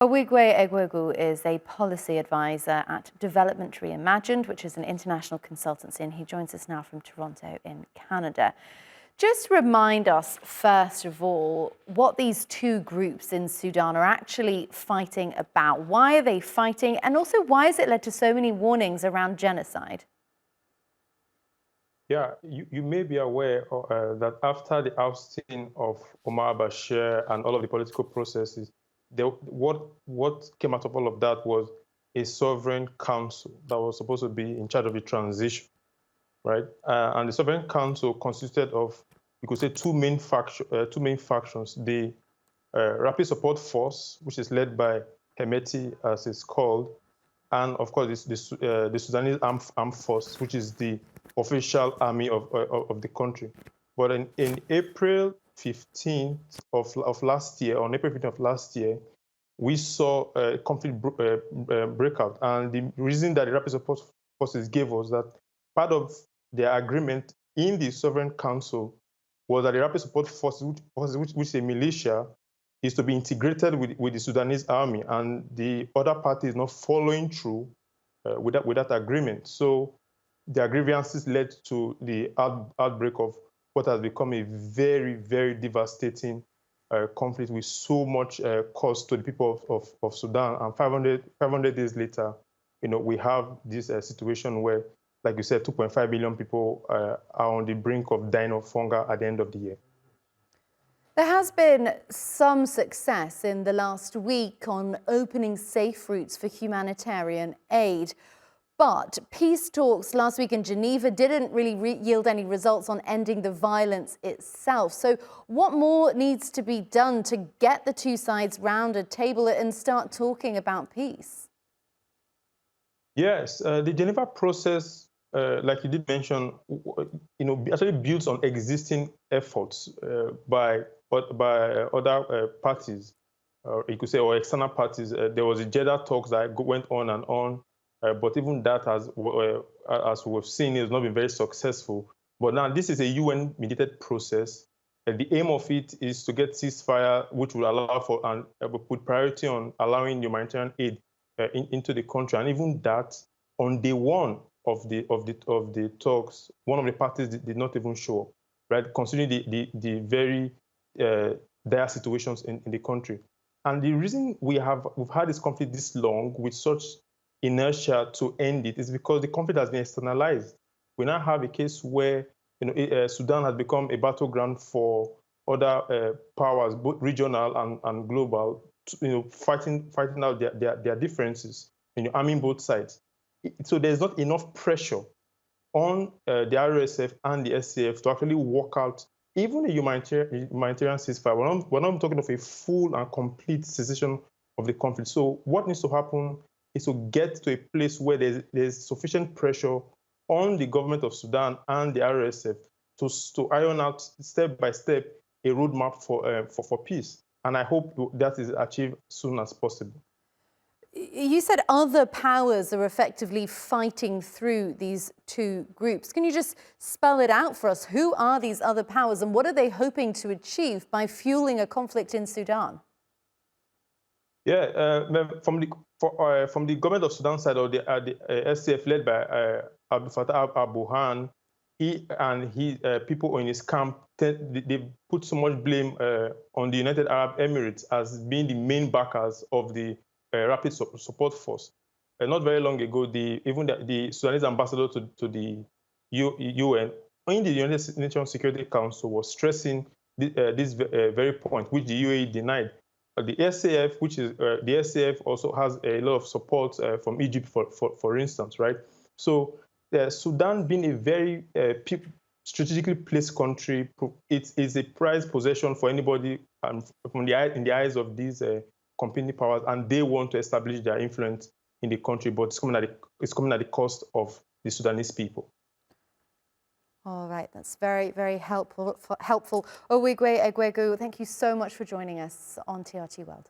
Ovigwe Eguegu is a policy advisor at Development Reimagined, which is an international consultancy, and he joins us now from Toronto in Canada. Just remind us, first of all, what these two groups in Sudan are actually fighting about. Why are they fighting? And also, why has it led to so many warnings around genocide? Yeah, you may be aware that after the ousting of Omar al-Bashir and all of the political processes, what came out of all of that was a sovereign council that was supposed to be in charge of the transition, right? And the sovereign council consisted of, you could say, two main factions: the Rapid Support Force, which is led by Hemeti, as it's called, and of course the Sudanese armed force, which is the official army of the country. But in April 15th of last year, on April 15th of last year, we saw a conflict breakout. And the reason that the Rapid Support Forces gave us that part of their agreement in the Sovereign Council was that the Rapid Support Forces, which is a militia, is to be integrated with the Sudanese army, and the other party is not following through with that agreement. So their grievances led to the outbreak of what has become a very, very devastating conflict with so much cost to the people of Sudan. And 500 days later, we have this situation where, like you said, 2.5 million people are on the brink of dying of hunger at the end of the year. There has been some success in the last week on opening safe routes for humanitarian aid. But peace talks last week in Geneva didn't really yield any results on ending the violence itself. So what more needs to be done to get the two sides round a table and start talking about peace? Yes, the Geneva process, like you did mention, actually builds on existing efforts by other parties, you could say, or external parties. There was a Jeddah talks that went on and on. But even that, as we've seen, has not been very successful. But now this is a UN-mediated process. The aim of it is to get ceasefire, which will allow for and put priority on allowing humanitarian aid into the country. And even that, on day one of the talks, one of the parties did not even show up, right? Considering the very dire situations in the country. And the reason we've had this conflict this long with such inertia to end it is because the conflict has been externalized. We now have a case where Sudan has become a battleground for other powers, both regional and global, fighting out their differences, arming both sides. So there's not enough pressure on the RSF and the SAF to actually work out even a humanitarian ceasefire. We're not talking of a full and complete cessation of the conflict. So what needs to happen is to get to a place where there's sufficient pressure on the government of Sudan and the RSF to iron out step by step a roadmap for peace. And I hope that is achieved as soon as possible. You said other powers are effectively fighting through these two groups. Can you just spell it out for us? Who are these other powers and what are they hoping to achieve by fueling a conflict in Sudan? Yeah, from the government of Sudan side, or the SCF led by Al-burhan, he and his people in his camp, they put so much blame on the United Arab Emirates as being the main backers of the Rapid Support Force. Not very long ago, even the Sudanese ambassador to the UN in the United Nations Security Council was stressing this very point, which the UAE denied. The SAF, which is the SAF, also has a lot of support from Egypt, for instance, right? So Sudan, being a very strategically placed country, it is a prized possession for anybody in the eyes of these competing powers, and they want to establish their influence in the country, but it's coming at the cost of the Sudanese people. All right, that's very, very helpful. Ovigwe Eguegu, thank you so much for joining us on TRT World.